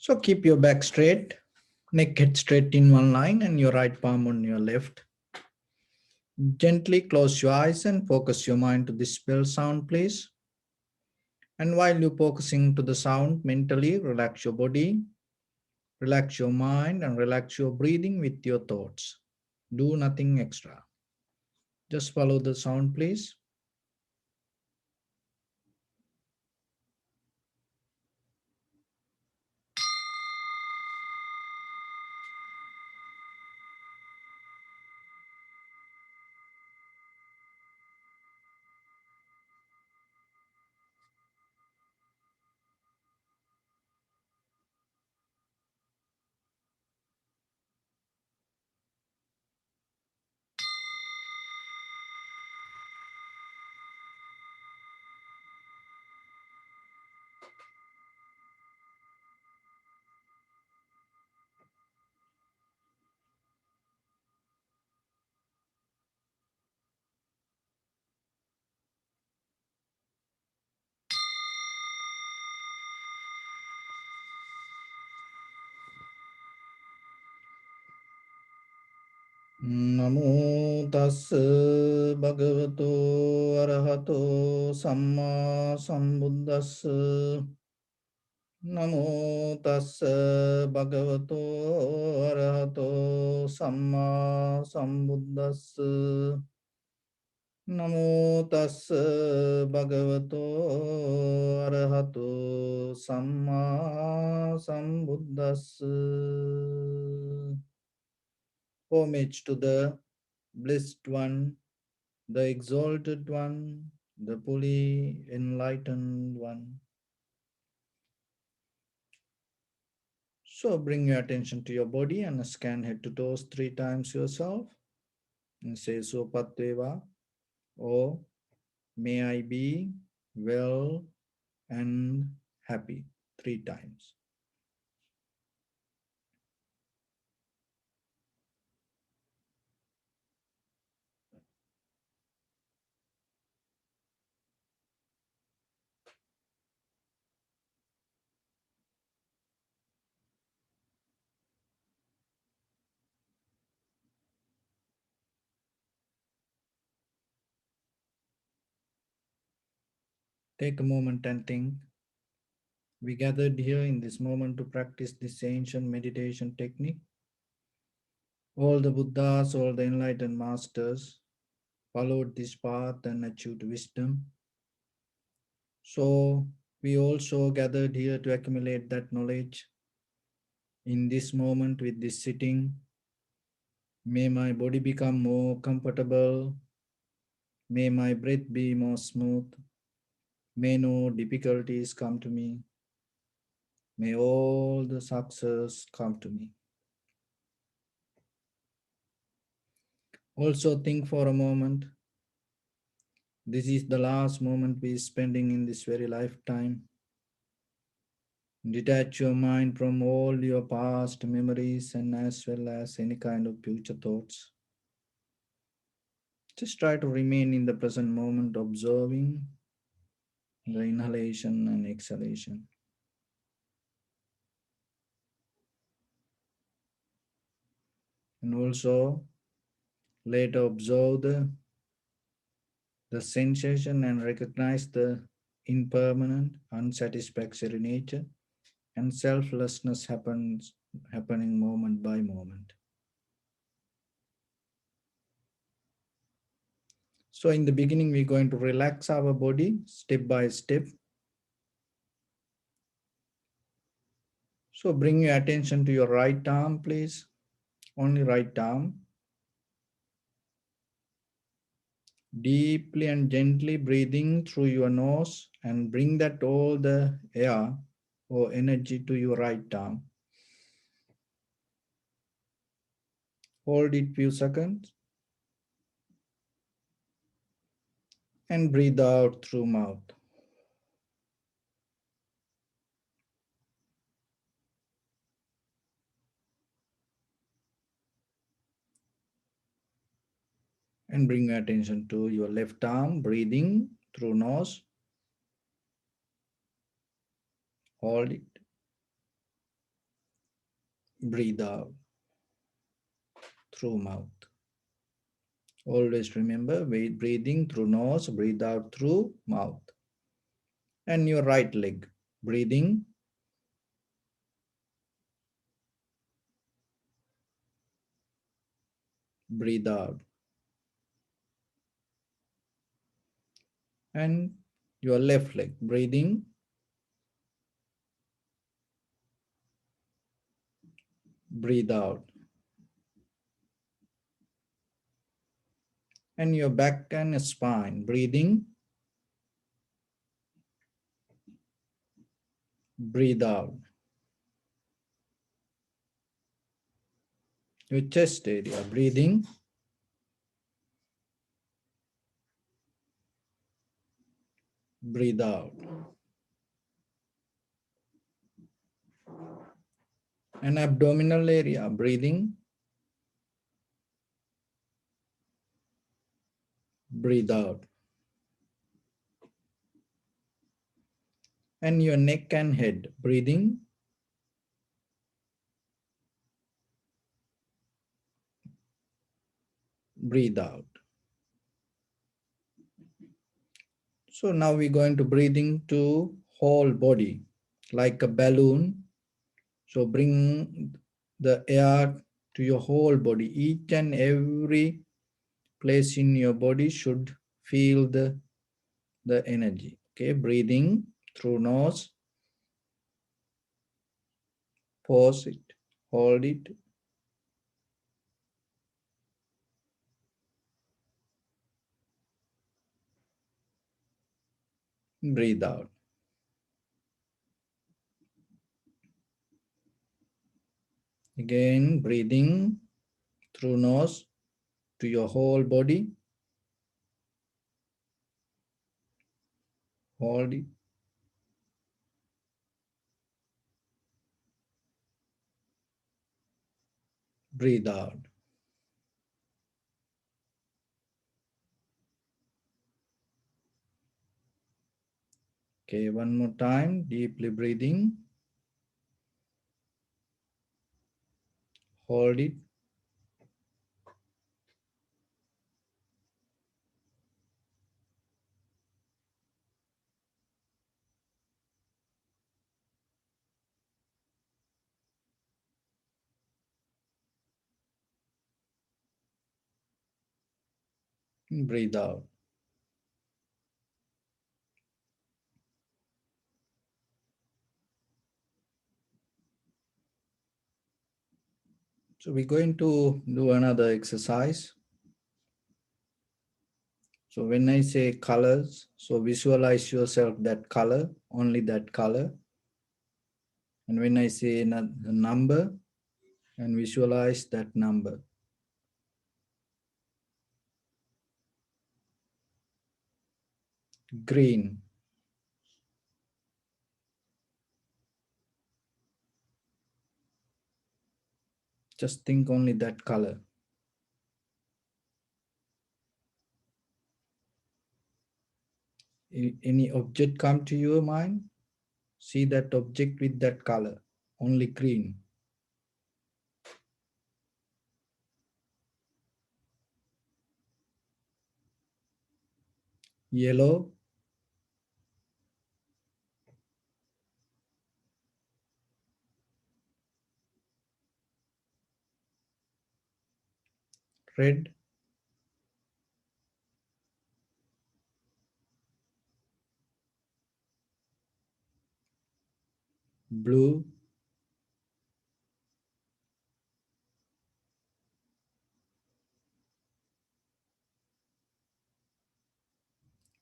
So keep your back straight, neck head straight in one line and your right palm on your left. Gently close your eyes and focus your mind to this bell sound, please. And while you're focusing to the sound, mentally relax your body, relax your mind, and relax your breathing with your thoughts. Do nothing extra. Just follow the sound, please. Namo tassa bhagavato arahato samma sambuddhassa. Namo tassa bhagavato arahato samma sambuddhassa. Namo tassa bhagavato arahato samma sambuddhassa. Homage to the blessed one, the exalted one, the fully enlightened one. So bring your attention to your body and scan head to toes 3 times yourself and say so Patveva, or may I be well and happy 3 times. Take a moment and think. We gathered here in this moment to practice this ancient meditation technique. All the Buddhas, all the enlightened masters followed this path and achieved wisdom. So we also gathered here to accumulate that knowledge. In this moment with this sitting, may my body become more comfortable. May my breath be more smooth. May no difficulties come to me. May all the success come to me. Also think for a moment. This is the last moment we are spending in this very lifetime. Detach your mind from all your past memories and as well as any kind of future thoughts. Just try to remain in the present moment, observing the inhalation and exhalation. And also later observe the sensation and recognize the impermanent, unsatisfactory nature and selflessness happening moment by moment. So in the beginning, we're going to relax our body step by step. So bring your attention to your right arm, please. Only right arm. Deeply and gently breathing through your nose and bring that all the air or energy to your right arm. Hold it few seconds and breathe out through mouth. And bring your attention to your left arm, breathing through nose. Hold it. breathe out through mouth. Always remember, breathing through nose, breathe out through mouth. And your right leg, breathing, breathe out. And your left leg, breathing, breathe out. And your back and spine, breathing, breathe out. Your chest area, breathing, breathe out. And abdominal area, breathing, breathe out. And your neck and head, breathing, breathe out. So now we're going to breathing to whole body like a balloon. So bring the air to your whole body. Each and every place in your body should feel the energy. Okay, breathing through nose, pause it, hold it, breathe out. Again, breathing through nose to your whole body, hold it, breathe out. Okay, one more time, deeply breathing, hold it, breathe out. So we're going to do another exercise. So when I say colors, so visualize yourself that color, only that color. And when I say the number, and visualize that number. Green. Just think only that color. Any object come to your mind? See that object with that color, only green. Yellow. Red. Blue.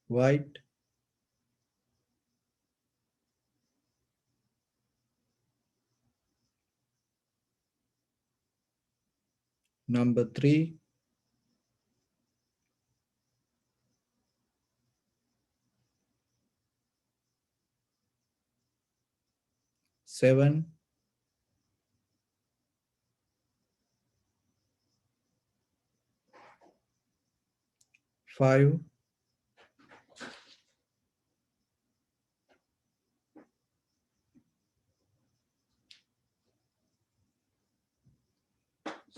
White. Number 3. Seven. 5.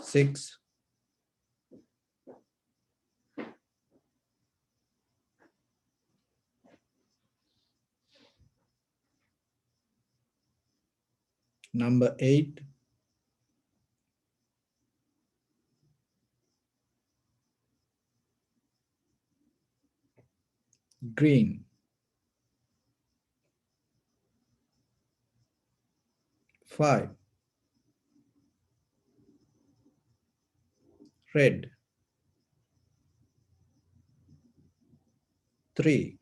6, 8, green, 5, red, 3,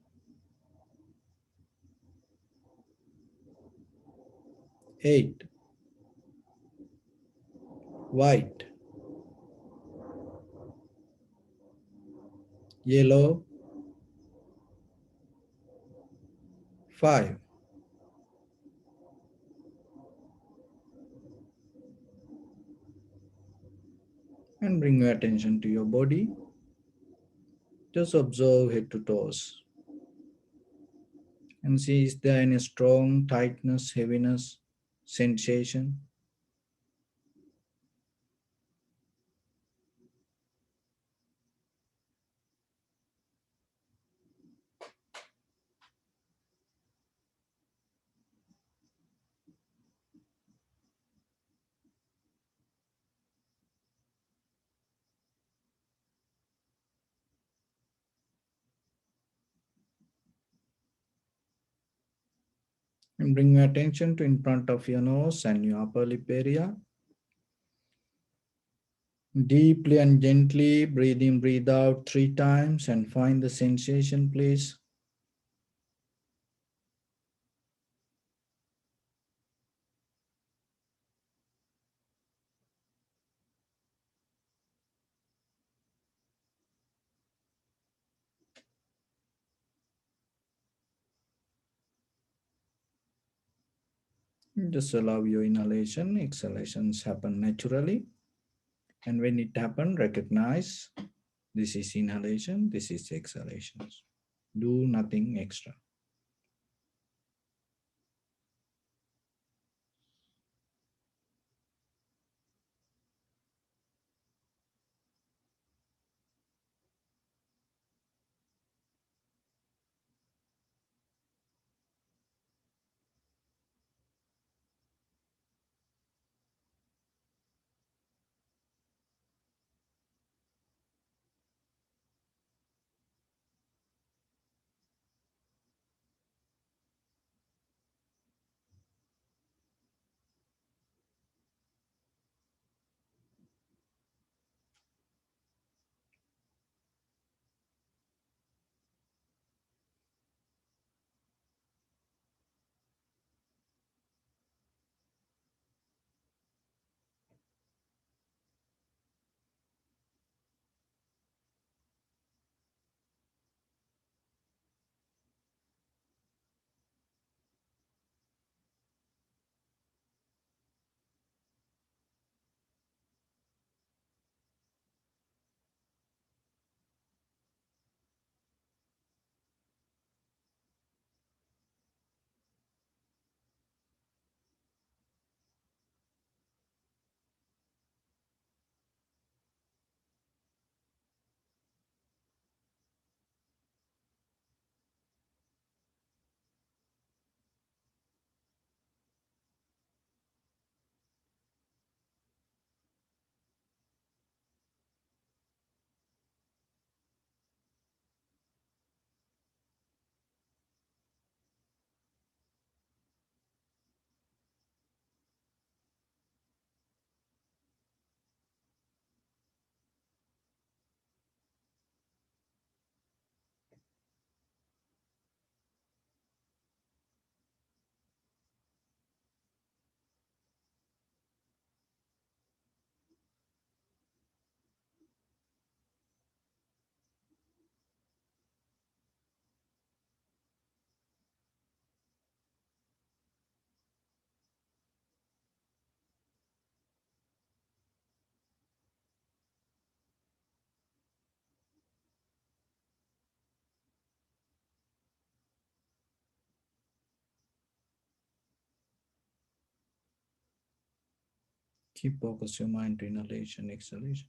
8, white, yellow, 5. And bring your attention to your body. Just observe head to toes and see, is there any strong tightness, heaviness, sensation? And bring your attention to in front of your nose and your upper lip area. Deeply and gently breathe in, breathe out 3 times and find the sensation, please. Just allow your inhalation, exhalations happen naturally. And when it happens, recognize this is inhalation, this is exhalations. Do nothing extra. Keep focus your mind to inhalation, exhalation.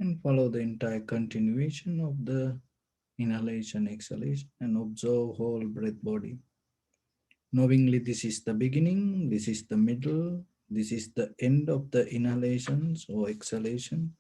And follow the entire continuation of the inhalation, exhalation, and observe whole breath body. Knowingly, this is the beginning, this is the middle, this is the end of the inhalations or exhalation.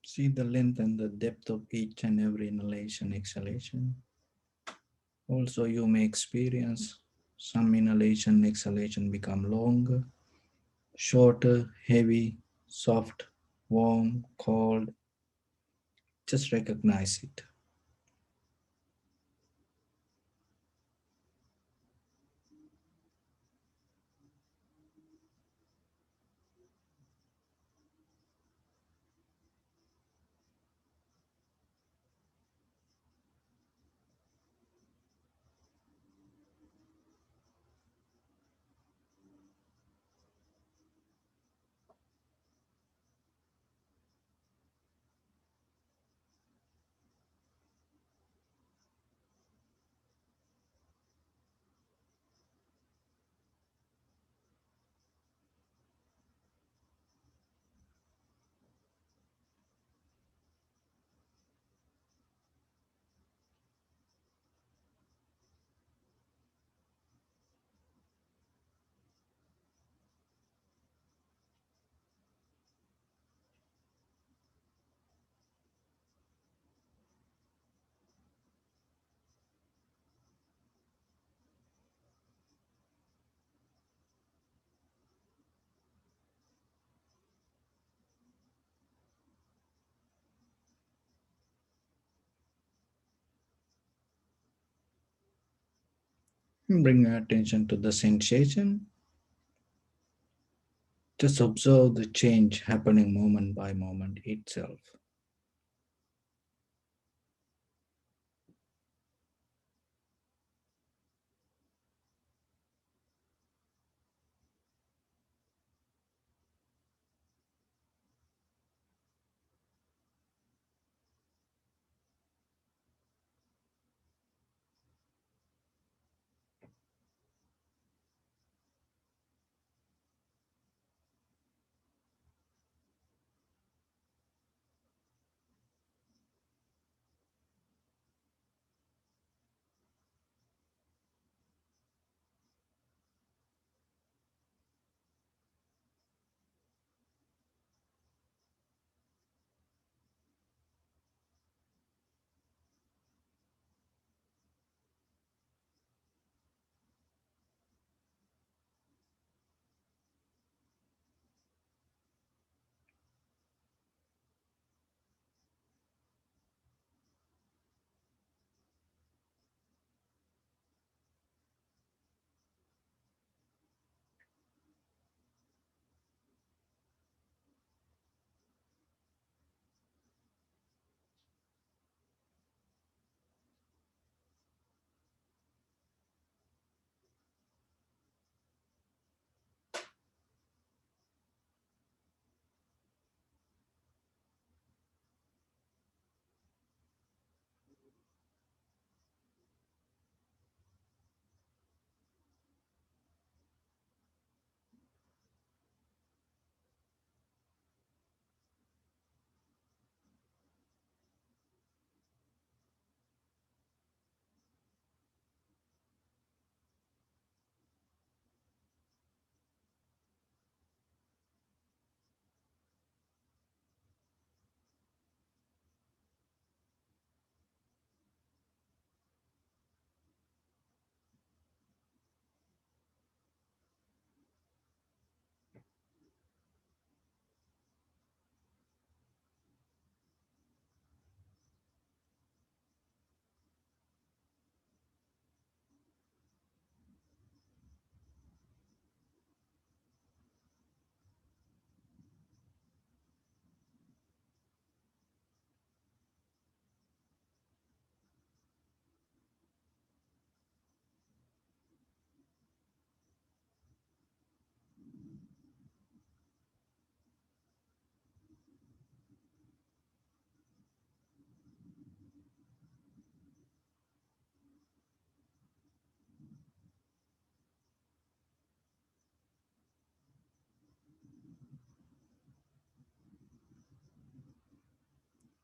See the length and the depth of each and every inhalation, exhalation. Also, you may experience some inhalation, exhalation become longer, shorter, heavy, soft, warm, cold. Just recognize it. Bring your attention to the sensation. Just observe the change happening moment by moment itself.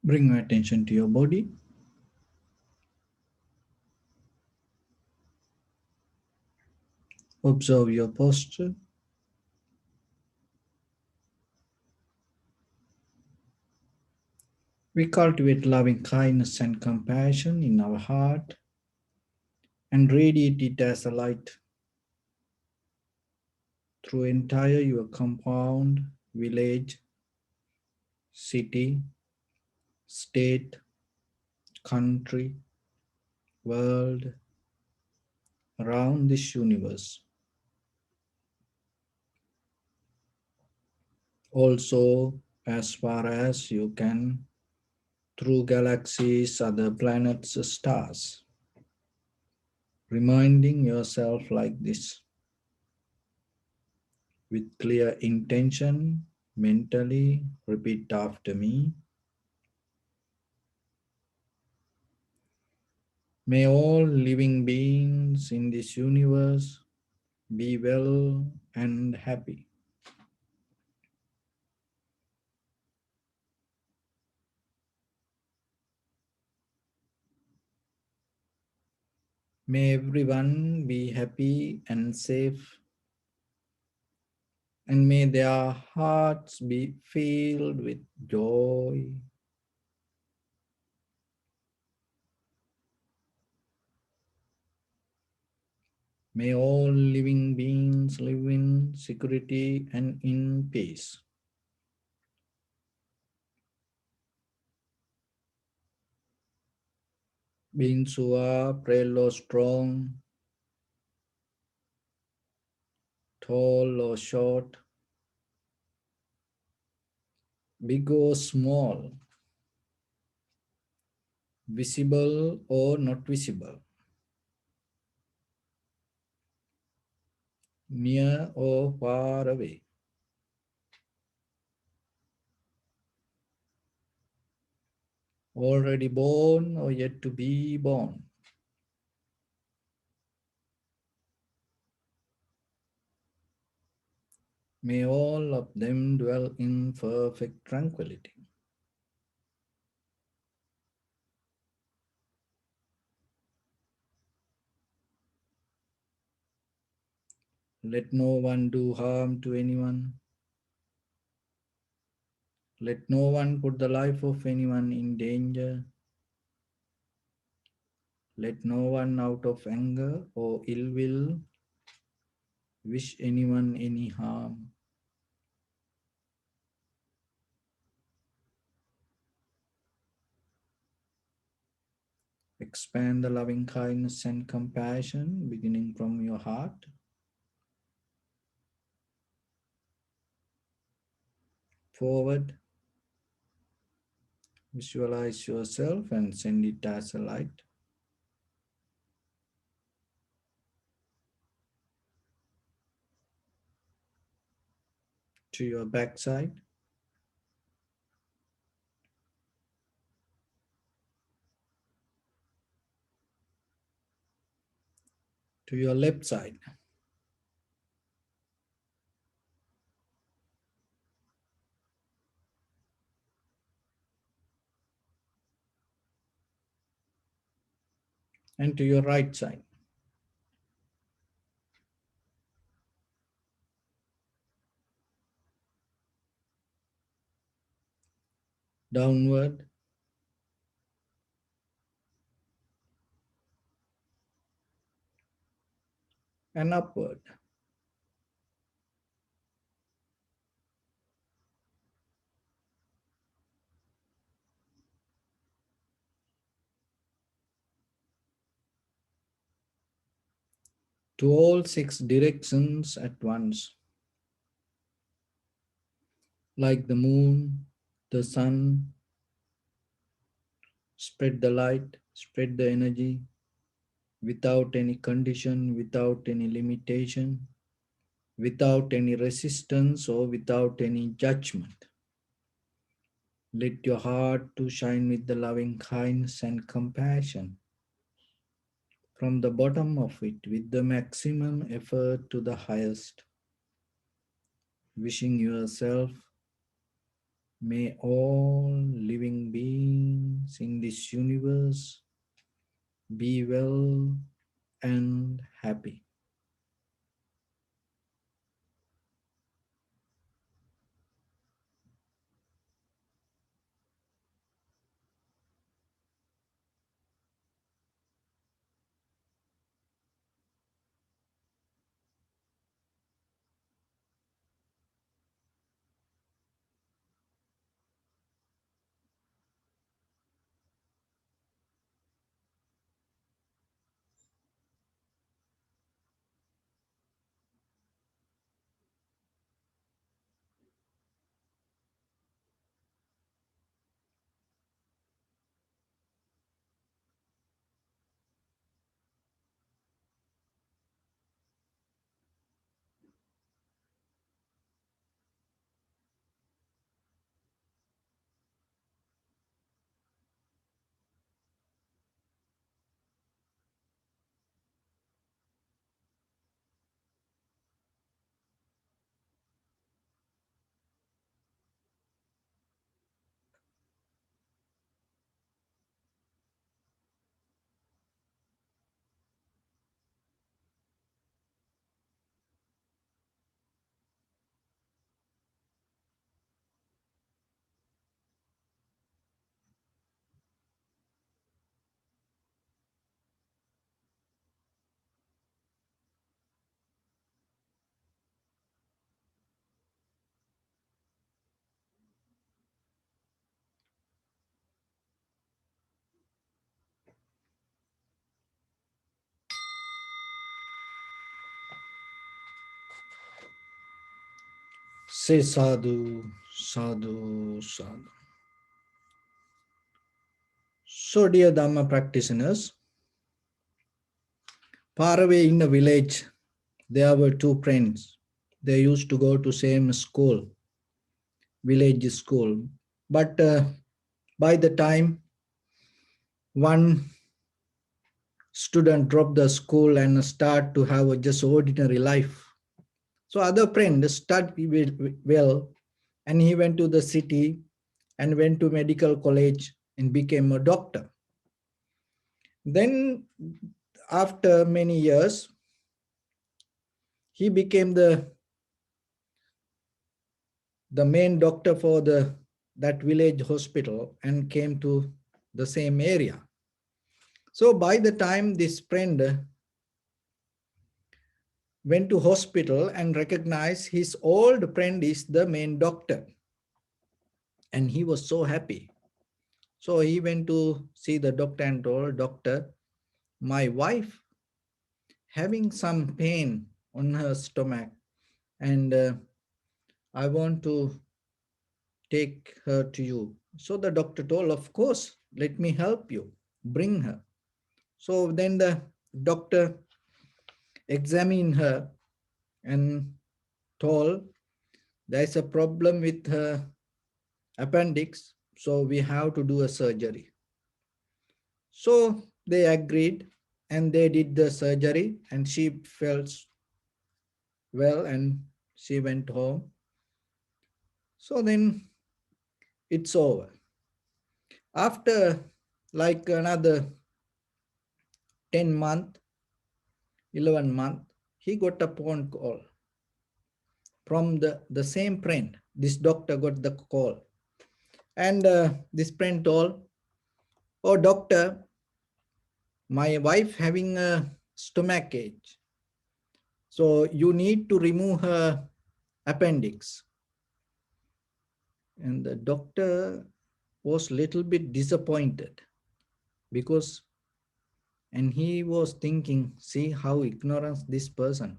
Bring your attention to your body. Observe your posture. We cultivate loving kindness and compassion in our heart and radiate it as a light through entire your compound, village, city, state, country, world, around this universe. Also, as far as you can, through galaxies, other planets, stars, reminding yourself like this with clear intention, mentally repeat after me. May all living beings in this universe be well and happy. May everyone be happy and safe, and may their hearts be filled with joy. May all living beings live in security and in peace. Beings who are frail or strong, tall or short, big or small, visible or not visible, near or far away, already born or yet to be born. May all of them dwell in perfect tranquility. Let no one do harm to anyone. Let no one put the life of anyone in danger. Let no one out of anger or ill will wish anyone any harm. Expand the loving kindness and compassion beginning from your heart. Forward, visualize yourself and send it as a light to your backside, to your left side, and to your right side. Downward and upward. To all six directions at once, like the moon, the sun. Spread the light, spread the energy without any condition, without any limitation, without any resistance or without any judgment. Let your heart to shine with the loving kindness and compassion from the bottom of it with the maximum effort to the highest. Wishing yourself, may all living beings in this universe be well and happy. Say sadhu, sadhu, sadhu. So, dear Dhamma practitioners, far away in a village, there were two friends. They used to go to same school, village school. But by the time one student dropped the school and start to have a just ordinary life, so other friend studied well, and he went to the city and went to medical college and became a doctor. Then after many years, he became the main doctor for that village hospital and came to the same area. So by the time this friend went to hospital and recognized his old friend is the main doctor, and he was so happy. So he went to see the doctor and told, doctor, my wife having some pain on her stomach, and I want to take her to you. So the doctor told, of course, let me help you, bring her. So then the doctor examined her and told, there's a problem with her appendix, so we have to do a surgery. So they agreed and they did the surgery, and she felt well and she went home. So then it's over. After like another 10 month, 11 month, he got a phone call from the same friend. This doctor got the call, and this friend told, oh doctor, my wife having a stomach ache, so you need to remove her appendix. And the doctor was little bit disappointed, because, and he was thinking, see how ignorant this person.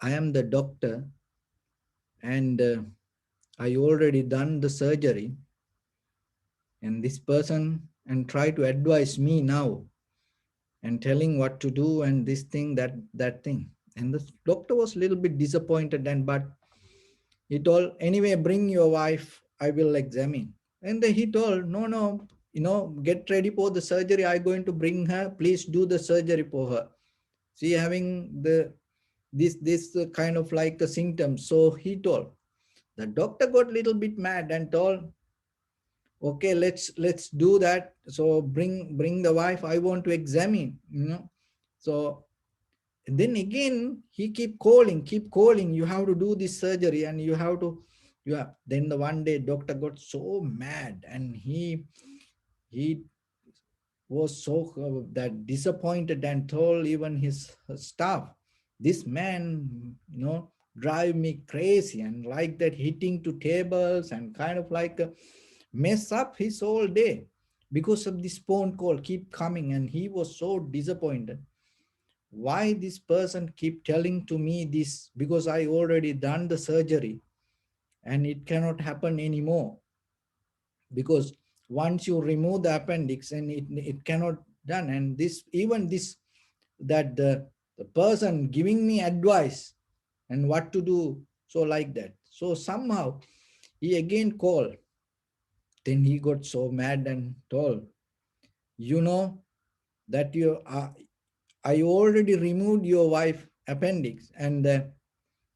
I am the doctor, and I already done the surgery, and this person and try to advise me now and telling what to do and this thing, that thing. And the doctor was a little bit disappointed, and but he told, anyway, bring your wife, I will examine. And then he told, no, get ready for the surgery, I going to bring her, please do the surgery for her. She having this kind of like a symptom. So he told, the doctor got a little bit mad and told, okay, let's do that. So bring the wife, I want to examine. So then again he keep calling, you have to do this surgery and you have to. Yeah. Then the one day doctor got so mad, and he was so that disappointed and told even his staff, this man drive me crazy, and like that hitting to tables and kind of like mess up his whole day because of this phone call keep coming. And he was so disappointed, why this person keep telling to me this, because I already done the surgery and it cannot happen anymore, because once you remove the appendix and it cannot done. And this, even this, that the person giving me advice and what to do, so like that. So somehow he again called. Then he got so mad and told, you know that you I already removed your wife appendix, and there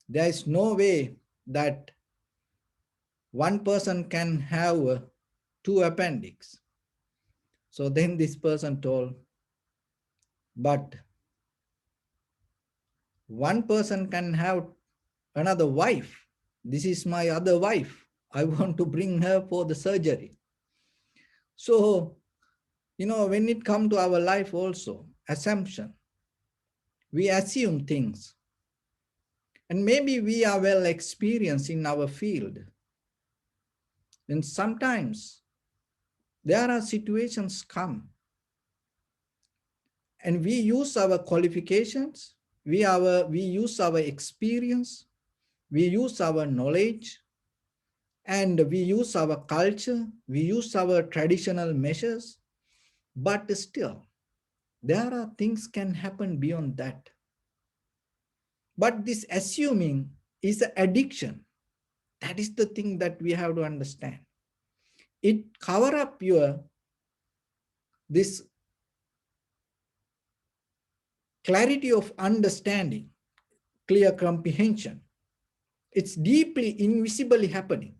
is no way that one person can have two appendix. So then this person told, but one person can have another wife. This is my other wife. I want to bring her for the surgery. So, when it comes to our life also, assumption, we assume things. And maybe we are well experienced in our field. And sometimes there are situations come and we use our qualifications, we use our experience, We use our knowledge and we use our culture, we use our traditional measures, but still, there are things can happen beyond that. But this assuming is an addiction. That is the thing that we have to understand. It cover up your this clarity of understanding, clear comprehension. It's deeply invisibly happening.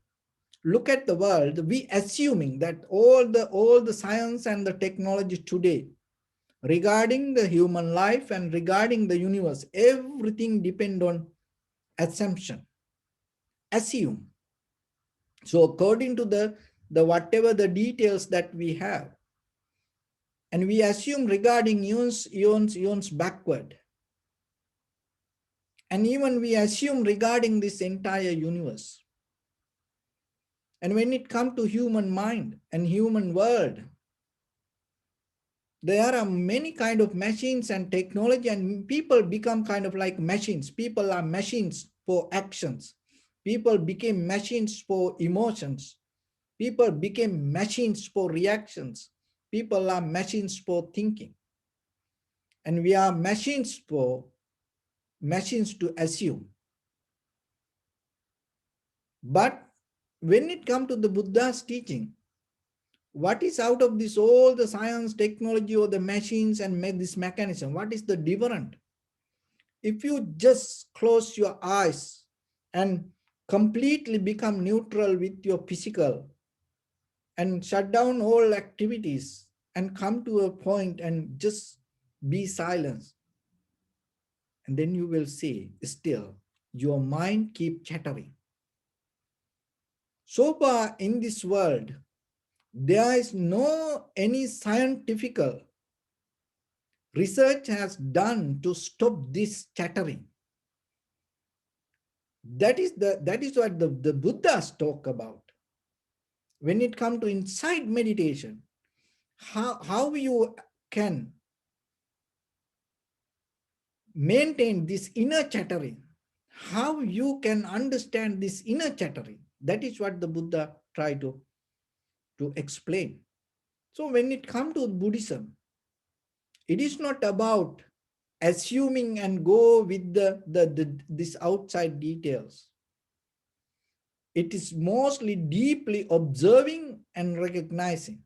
Look at the world. We assuming that all the science and the technology today regarding the human life and regarding the universe, everything depend on assumption. Assume. So according to the whatever the details that we have, and we assume regarding eons backward, and even we assume regarding this entire universe. And when it comes to human mind and human world, there are many kind of machines and technology, and people become kind of like machines. People are machines for actions. People became machines for emotions. People became machines for reactions. People are machines for thinking. And we are machines to assume. But when it comes to the Buddha's teaching, what is out of this all the science, technology, or the machines and this mechanism? What is the different? If you just close your eyes and completely become neutral with your physical and shut down all activities and come to a point and just be silent, and then you will see still your mind keep chattering. So far in this world, there is no any scientific research has done to stop this chattering. That is what the Buddhas talk about. When it comes to insight meditation, how you can maintain this inner chattering, how you can understand this inner chattering. That is what the Buddha tried to explain. So when it comes to Buddhism, it is not about assuming and go with this outside details. It is mostly deeply observing and recognizing.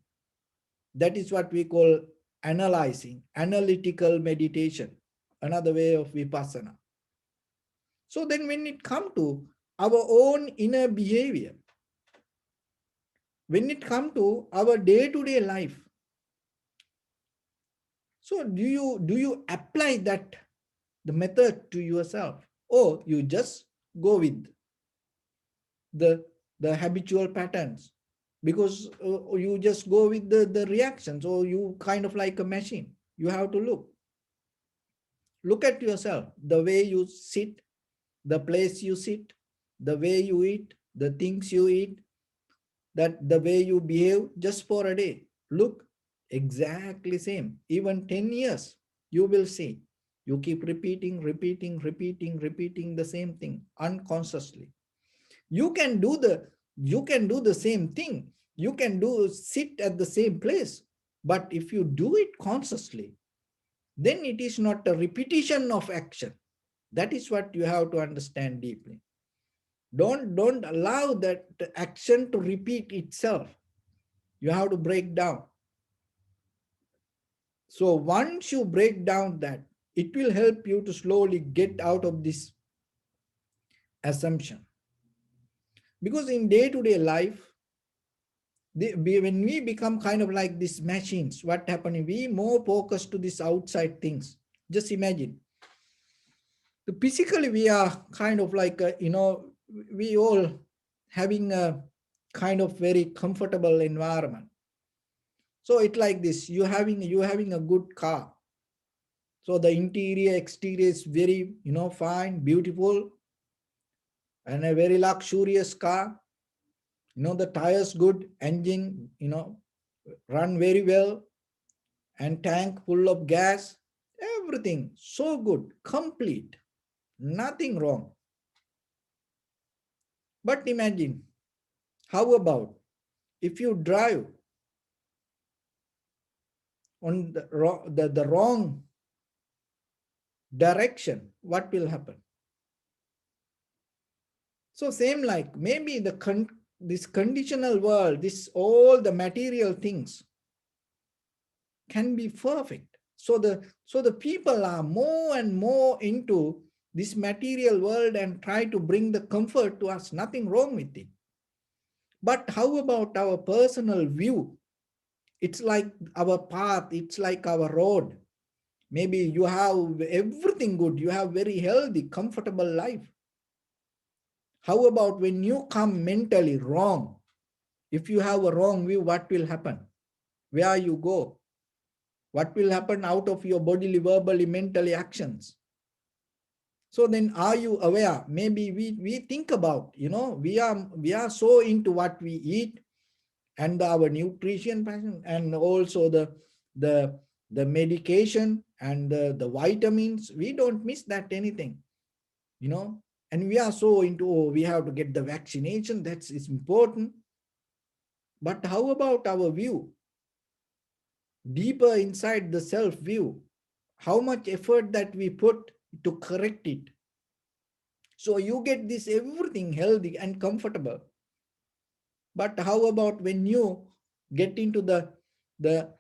That is what we call analyzing, analytical meditation, another way of vipassana. So then when it comes to our own inner behavior, when it comes to our day-to-day life, so do you apply that the method to yourself, or you just go with the habitual patterns, because you just go with the reactions, or you kind of like a machine? You have to look at yourself, the way you sit, the place you sit, the way you eat, the things you eat, that the way you behave just for a day. Look, exactly same. Even 10 years, you will see. You keep repeating the same thing unconsciously. You can do the same thing. You can sit at the same place. But if you do it consciously, then it is not a repetition of action. That is what you have to understand deeply. Don't allow that action to repeat itself. You have to break down. So once you break down that, it will help you to slowly get out of this assumption. Because in day-to-day life, when we become kind of like these machines, what happens? We more focus to these outside things. Just imagine. Physically, we are kind of like, we all having a kind of very comfortable environment. So it's like this, you having a good car. So the interior, exterior is very, fine, beautiful, and a very luxurious car. The tires good, engine, run very well, and tank full of gas, everything so good, complete, nothing wrong. But imagine, how about if you drive on the wrong direction, what will happen? So same like maybe this conditional world, this all the material things can be perfect. So the people are more and more into this material world and try to bring the comfort to us. Nothing wrong with it. But how about our personal view? It's like our path, it's like our road. Maybe you have everything good, you have very healthy, comfortable life. How about when you come mentally wrong? If you have a wrong view, what will happen? Where you go? What will happen out of your bodily, verbally, mentally actions? So then are you aware? Maybe we think about, we are so into what we eat and our nutrition pattern, and also the medication and the vitamins. We don't miss that anything, and we are so into, oh, we have to get the vaccination, that's it's important. But how about our view? Deeper inside the self view, how much effort that we put to correct it. So you get this everything healthy and comfortable. But how about when you get into the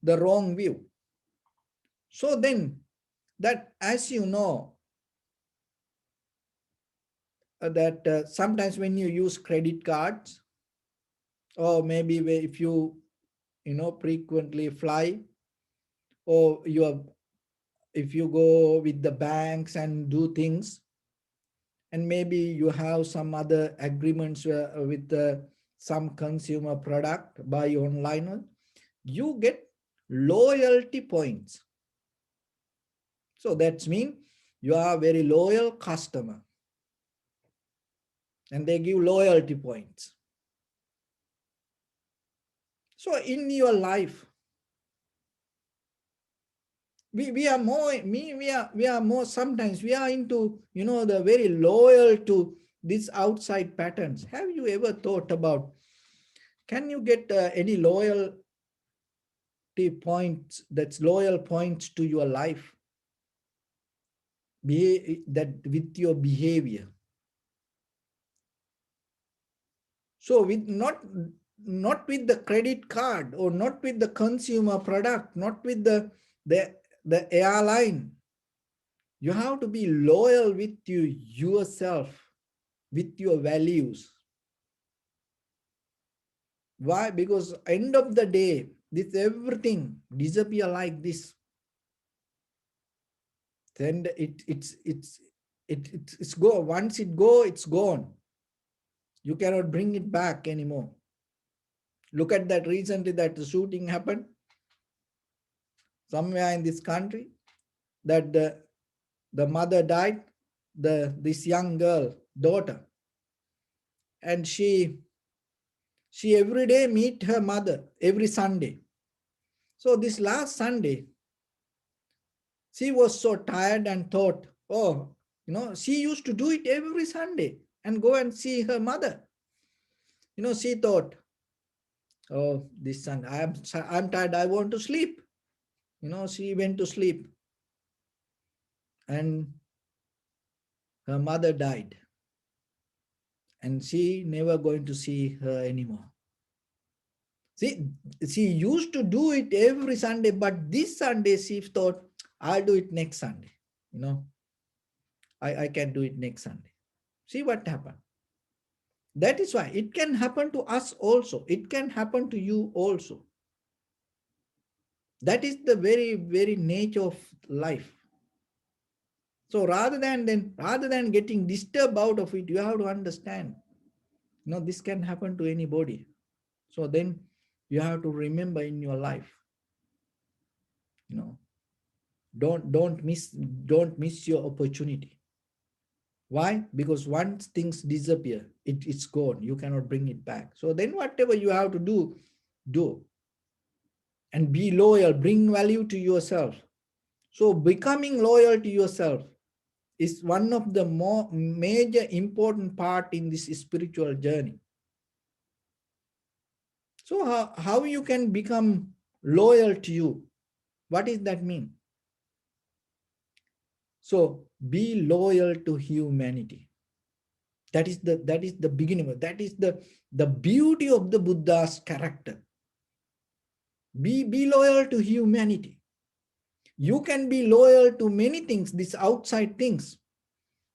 wrong view? So then that, as you know, that sometimes when you use credit cards, or maybe if you frequently fly, or if you go with the banks and do things, and maybe you have some other agreements with some consumer product, buy online, you get loyalty points. So that's mean you are a very loyal customer, and they give loyalty points. So in your life, we are more, we are more, sometimes we are into, the very loyal to these outside patterns. Have you ever thought about, can you get any loyalty points, that's loyal points to your life, that with your behavior? So with not with the credit card, or not with the consumer product, not with the airline. You have to be loyal with yourself, with your values. Why? Because end of the day, this everything disappear like this. Then it's go. Once it go, it's gone. You cannot bring it back anymore. Look at that recently, that the shooting happened somewhere in this country, that the mother died, this young girl, daughter, and she every day meet her mother every Sunday. So this last Sunday, she was so tired and thought, oh, she used to do it every Sunday and go and see her mother. She thought, oh, this Sunday, I'm tired, I want to sleep. She went to sleep, and her mother died, and she never going to see her anymore. See, she used to do it every Sunday, but this Sunday she thought, I'll do it next Sunday. I can do it next Sunday. See what happened. That is why it can happen to us also. It can happen to you also. That is the very, very nature of life. So rather than getting disturbed out of it, you have to understand, this can happen to anybody. So then you have to remember in your life, don't miss your opportunity. Why? Because once things disappear, it's gone. You cannot bring it back. So then whatever you have to do. And be loyal, bring value to yourself. So becoming loyal to yourself is one of the more major important part in this spiritual journey. So how you can become loyal to you? What does that mean? So be loyal to humanity. That is the beginning. That is the beauty of the Buddha's character. Be loyal to humanity. You can be loyal to many things, these outside things,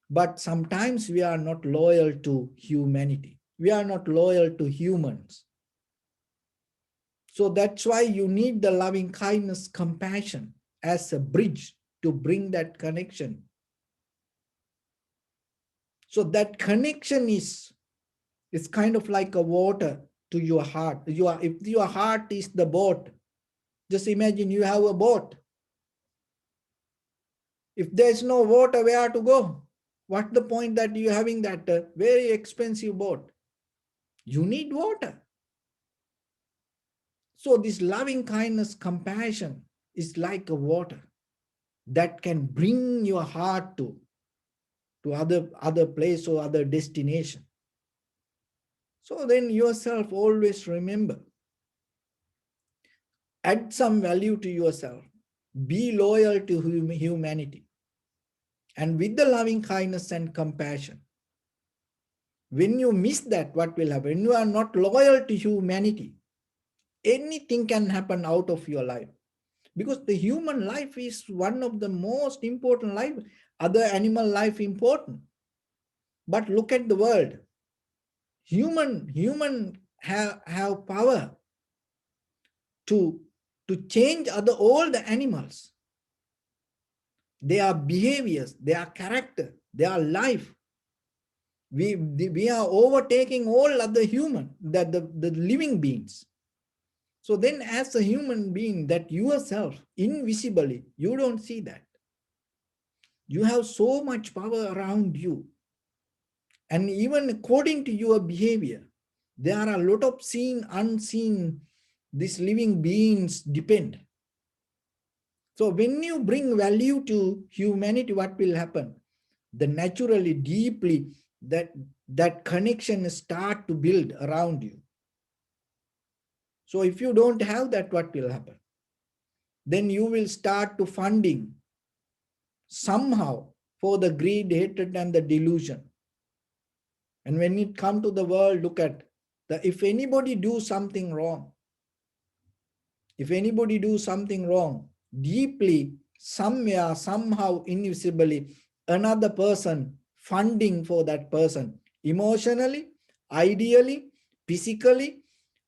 but sometimes we are not loyal to humanity. We are not loyal to humans. So that's why you need the loving kindness, compassion as a bridge to bring that connection. So that connection is kind of like a water to your heart. If your heart is the boat, just imagine you have a boat. If there's no water, where to go? What's the point that you're having that very expensive boat? You need water. So this loving kindness, compassion is like a water that can bring your heart to other place or other destination. So then yourself always remember, add some value to yourself, be loyal to humanity, and with the loving kindness and compassion. When you miss that, what will happen? When you are not loyal to humanity, anything can happen out of your life. Because the human life is one of the most important life. Other animal life important. But look at the world. Human have power to change all the animals. Their behaviors, their character, their life. We are overtaking all other human, the living beings. So then as a human being, that yourself, invisibly, you don't see that. You have so much power around you. And even according to your behavior, there are a lot of seen, unseen, these living beings depend. So when you bring value to humanity, what will happen? The naturally, deeply, that connection start to build around you. So if you don't have that, what will happen? Then you will start to funding somehow for the greed, hatred, and the delusion. And when it comes to the world, look at if anybody do something wrong, deeply, somewhere, somehow, invisibly, another person funding for that person, emotionally, ideally, physically,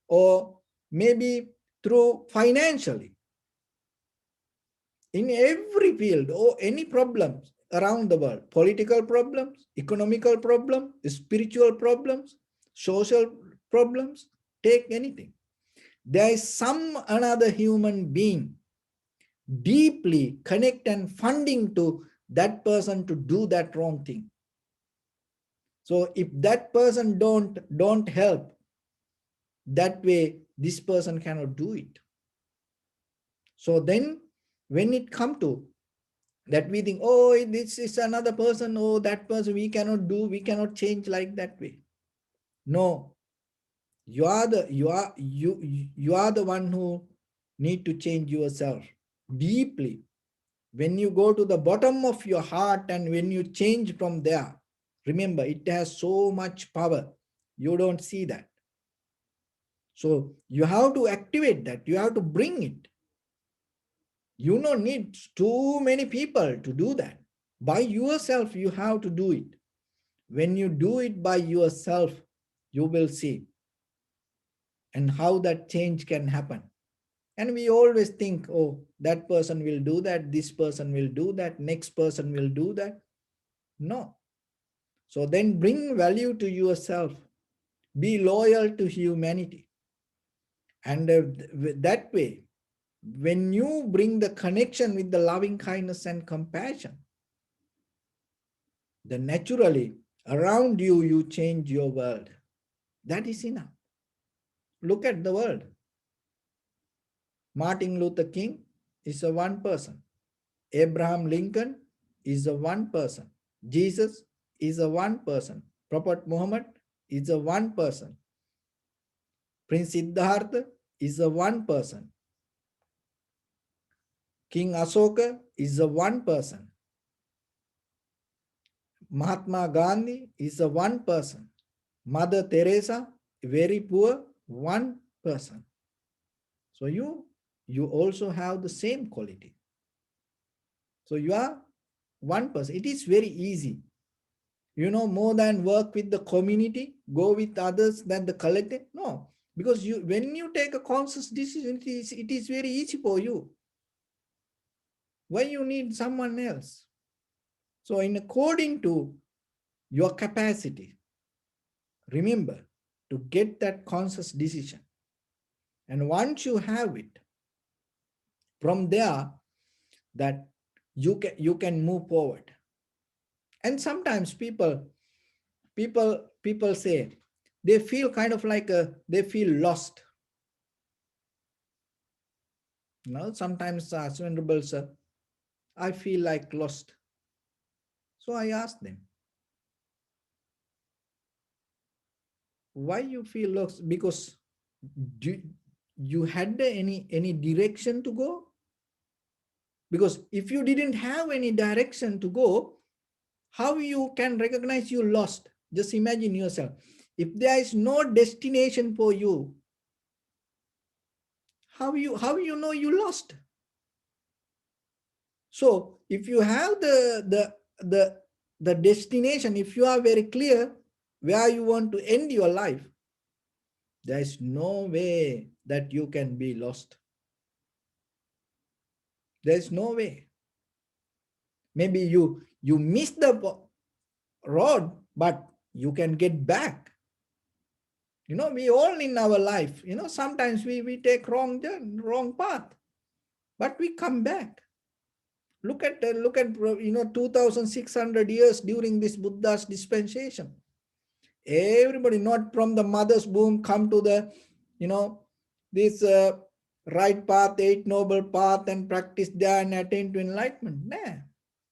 or maybe through financially. In every field or any problems around the world, political problems, economical problems, spiritual problems, social problems, take anything. There is some another human being deeply connect and funding to that person to do that wrong thing. So if that person don't help, that way this person cannot do it. So then when it come to that, we think, oh, this is another person, oh, that person we cannot change like that way. No, you are the one who need to change yourself deeply. When you go to the bottom of your heart and when you change from there, remember, it has so much power. You don't see that. So you have to activate that. You have to bring it. You don't need too many people to do that. By yourself, you have to do it. When you do it by yourself, you will see and how that change can happen. And we always think, oh, that person will do that, this person will do that, next person will do that. No. So then bring value to yourself. Be loyal to humanity. And that way, when you bring the connection with the loving kindness and compassion, then naturally around you, you change your world. That is enough. Look at the world. Martin Luther King is a one person. Abraham Lincoln is a one person. Jesus is a one person. Prophet Muhammad is a one person. Prince Siddhartha is a one person. King Ashoka is a one person. Mahatma Gandhi is a one person. Mother Teresa, very poor, one person. So you also have the same quality. So you are one person. It is very easy. More than work with the community, go with others than the collective. No, because when you take a conscious decision, it is very easy for you. Why you need someone else? So in according to your capacity, remember to get that conscious decision. And once you have it, from there, that you can move forward. And sometimes people say they feel kind of like they feel lost. Sometimes Venerable sir, I feel like lost. So I ask them, why you feel lost? Because do you had any direction to go? Because if you didn't have any direction to go, how you can recognize you lost? Just imagine yourself. If there is no destination for you, how you know you lost? So if you have the destination, if you are very clear where you want to end your life, there is no way that you can be lost. There is no way. Maybe you miss the road, but you can get back. We all in our life, sometimes we take wrong path, but we come back. Look at 2,600 years during this Buddha's dispensation. Everybody, not from the mother's womb, come to the, this right path, eight noble path, and practice there and attain to enlightenment. Nah.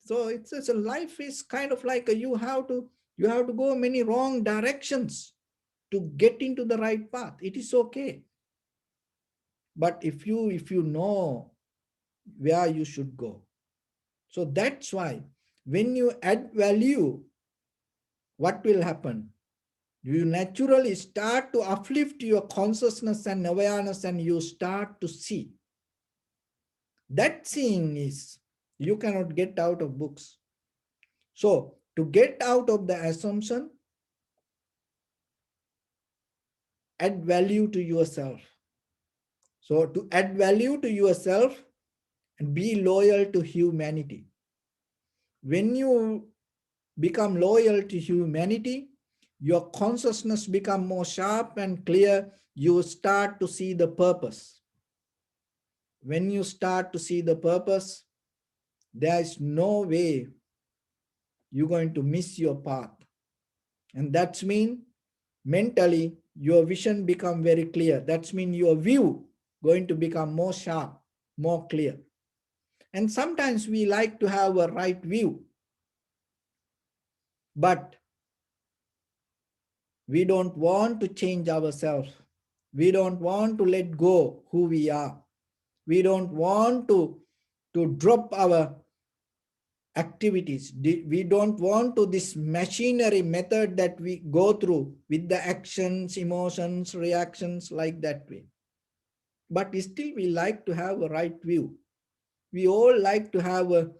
So it's a life is kind of like you have to go many wrong directions to get into the right path. It is okay. But if you know where you should go. So that's why when you add value, what will happen? You naturally start to uplift your consciousness and awareness, and you start to see. That seeing is, you cannot get out of books. So to get out of the assumption, add value to yourself. So to add value to yourself and be loyal to humanity. When you become loyal to humanity, your consciousness become more sharp and clear. You start to see the purpose. When you start to see the purpose, there is no way you're going to miss your path. And that's mean mentally your vision become very clear. That's mean your view going to become more sharp, more clear. And sometimes we like to have a right view, but we don't want to change ourselves. We don't want to let go who we are. We don't want to drop our activities. We don't want to this machinery method that we go through with the actions, emotions, reactions like that way. But still we like to have a right view. We all like to have a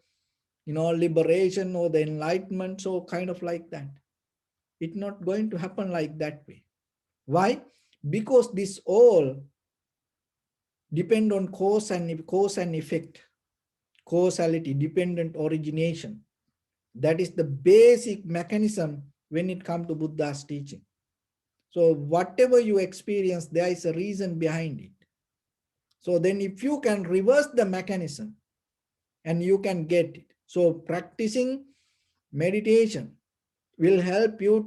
liberation or the enlightenment, so kind of like that. It's not going to happen like that way. Why? Because this all depend on cause and effect, causality, dependent origination. That is the basic mechanism when it comes to Buddha's teaching. So whatever you experience, there is a reason behind it. So then if you can reverse the mechanism and you can get it. So practicing meditation will help you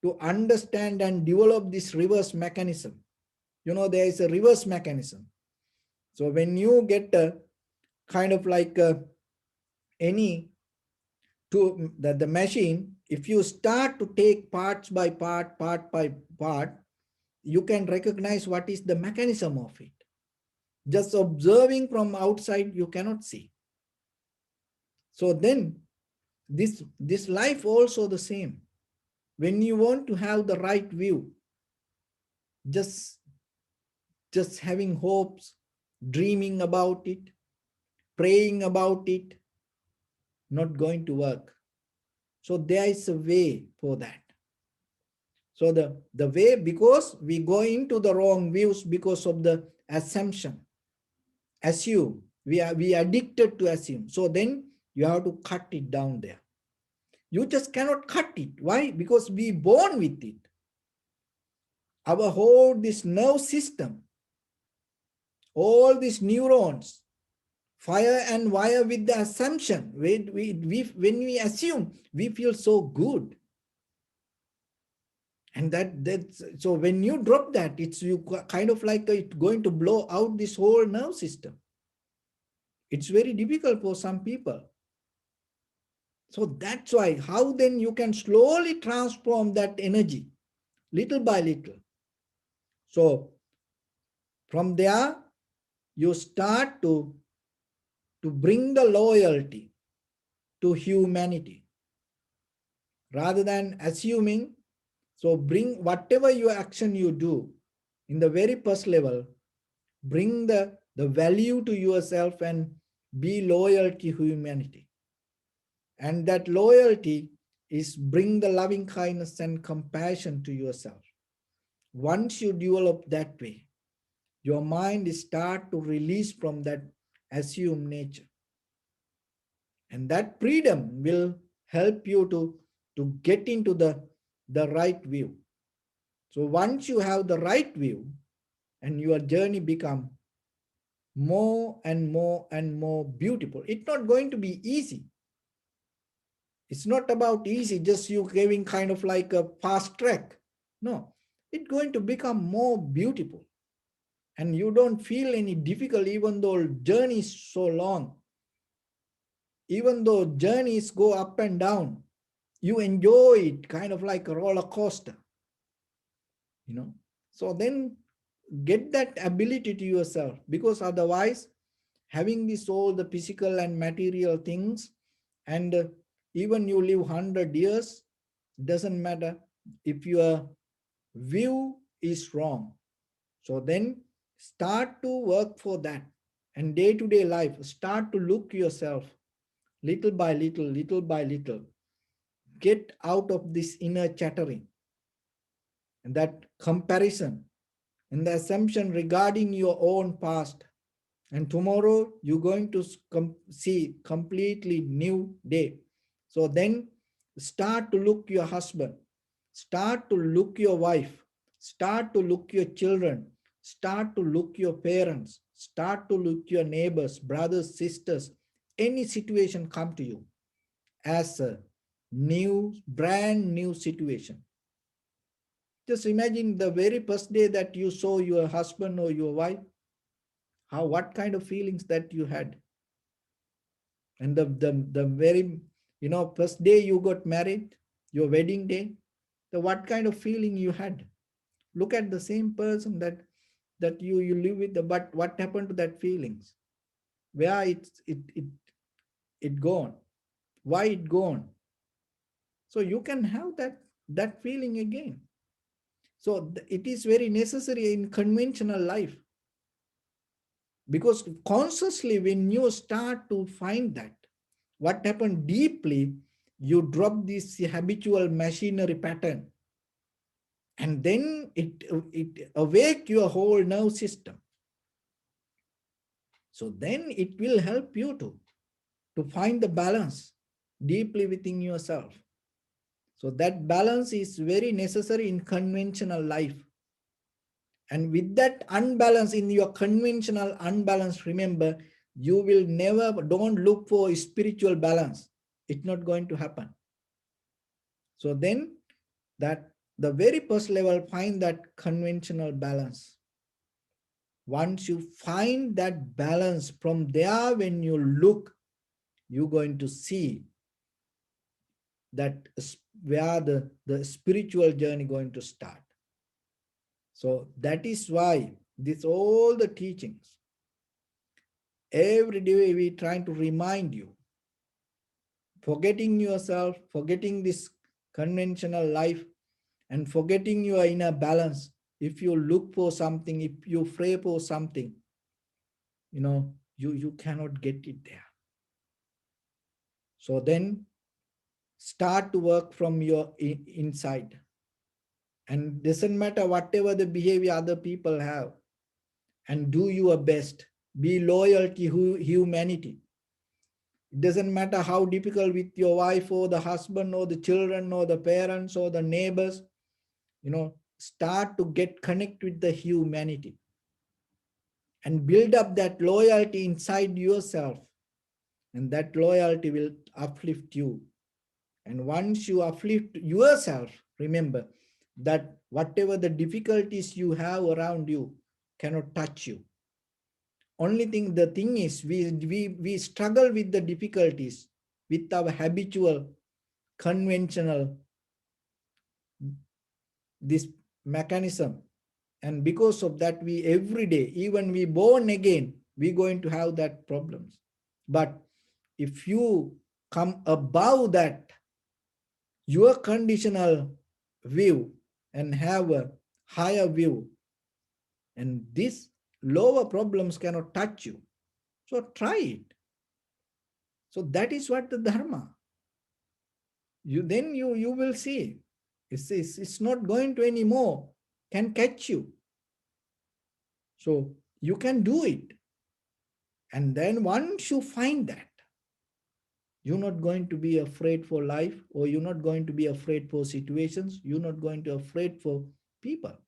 to understand and develop this reverse mechanism. There is a reverse mechanism. So when you get a kind of like any to the machine, if you start to take parts by part, part by part, you can recognize what is the mechanism of it. Just observing from outside, you cannot see. So then this life also the same. When you want to have the right view, just having hopes, dreaming about it, praying about it, not going to work. So there is a way for that. So the way, because we go into the wrong views because of the assumption. Assume. We are addicted to assume. So then you have to cut it down there. You just cannot cut it. Why? Because we born with it. Our whole this nerve system, all these neurons, fire and wire with the assumption. When we assume, we feel so good. And that's so when you drop that, it's you kind of like it's going to blow out this whole nerve system. It's very difficult for some people. So that's why, how then you can slowly transform that energy little by little. So from there, you start to bring the loyalty to humanity rather than assuming. So bring whatever your action you do in the very first level, bring the value to yourself and be loyal to humanity. And that loyalty is bring the loving kindness and compassion to yourself. Once you develop that way, your mind start to release from that assumed nature. And that freedom will help you to get into the right view. So once you have the right view, and your journey become more and more and more beautiful. It's not going to be easy. It's not about easy, just you giving kind of like a fast track. No, it's going to become more beautiful. And you don't feel any difficult, even though journey is so long. Even though journeys go up and down, you enjoy it kind of like a roller coaster. So then get that ability to yourself, because otherwise having this all the physical and material things, and even you live 100 years, doesn't matter if your view is wrong. So then start to work for that, and day-to-day life, start to look yourself little by little, little by little. Get out of this inner chattering and that comparison and the assumption regarding your own past. And tomorrow you're going to see completely new day. So then start to look your husband, start to look your wife, start to look your children, start to look your parents, start to look your neighbors, brothers, sisters, any situation come to you as a brand new situation. Just imagine the very first day that you saw your husband or your wife, what kind of feelings that you had. And the very, first day you got married, your wedding day, what kind of feeling you had. Look at the same person that you live with, but what happened to that feelings? Where it gone? Why it gone? So you can have that feeling again. So it is very necessary in conventional life. Because consciously, when you start to find that, what happened deeply, you drop this habitual machinery pattern. And then it awake your whole nerve system. So then it will help you to find the balance deeply within yourself. So that balance is very necessary in conventional life. And with that unbalance in your conventional unbalance, remember, you will never, don't look for spiritual balance. It's not going to happen. So then that the very first level, find that conventional balance. Once you find that balance, from there, when you look, you're going to see that is where the spiritual journey going to start. So that is why this all the teachings, every day we trying to remind you, forgetting yourself, forgetting this conventional life, and forgetting your inner balance. If you look for something, if you pray for something, you cannot get it there. So then start to work from your inside. And doesn't matter whatever the behavior other people have, and do your best. Be loyal to humanity. It doesn't matter how difficult with your wife or the husband or the children or the parents or the neighbors, start to get connect with the humanity and build up that loyalty inside yourself. And that loyalty will uplift you. And once you uplift yourself, remember that whatever the difficulties you have around you cannot touch you. Only thing, the thing is, we struggle with the difficulties with our habitual, conventional, this mechanism. And because of that, we every day, even we born again, we're going to have that problems. But if you come above that, your conditional view, and have a higher view, and these lower problems cannot touch you. So try it. So that is what the dharma. You will see. It's not going to anymore can catch you. So you can do it. And then once you find that, you're not going to be afraid for life, or you're not going to be afraid for situations. You're not going to be afraid for people.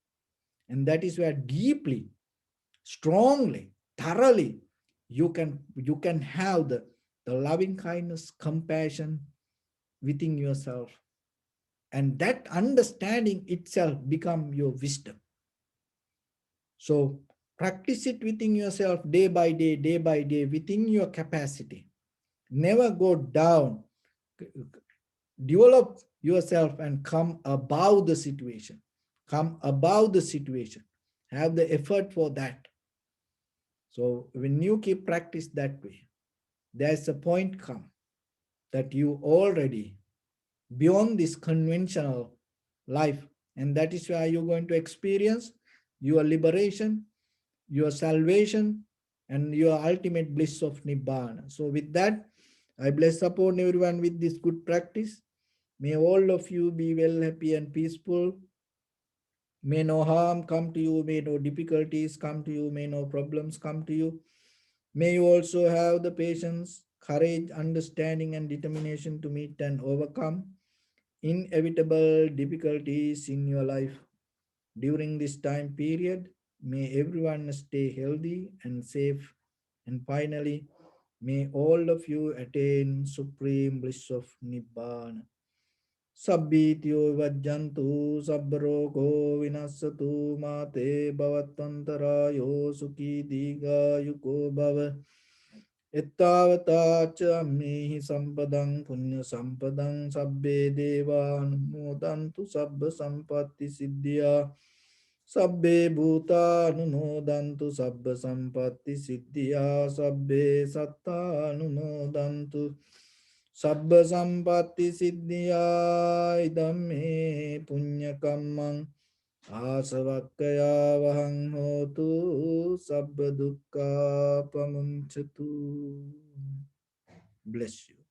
And that is where deeply, strongly, thoroughly, you can have the loving kindness, compassion within yourself. And that understanding itself become your wisdom. So practice it within yourself day by day, within your capacity. Never go down. Develop yourself and come above the situation. Come above the situation. Have the effort for that. So when you keep practice that way, there's a point come that you already beyond this conventional life. And that is where you're going to experience your liberation, your salvation, and your ultimate bliss of Nibbana. So with that, I bless upon everyone with this good practice. May all of you be well, happy, and peaceful. May no harm come to you, may no difficulties come to you, may no problems come to you. May you also have the patience, courage, understanding, and determination to meet and overcome inevitable difficulties in your life. During this time period, may everyone stay healthy and safe. And finally, may all of you attain supreme bliss of Nibbana. Sabbityo vajjantu sabbarogo vinasatu mate bhavatvantarayo sukhi diga yuko bhava. Ettavata cha ammehi sampadang punya sampadang sabbe deva anumodantu sabba sampatti siddhya. Sabbe bhuta anumodantu sabba sampatti siddhya. Sabbe satta anumodantu sabba sampatti siddhya. Idamme punya kammang Asavakkaya vahang hotu sabba dukkha pamunchatu. Bless you.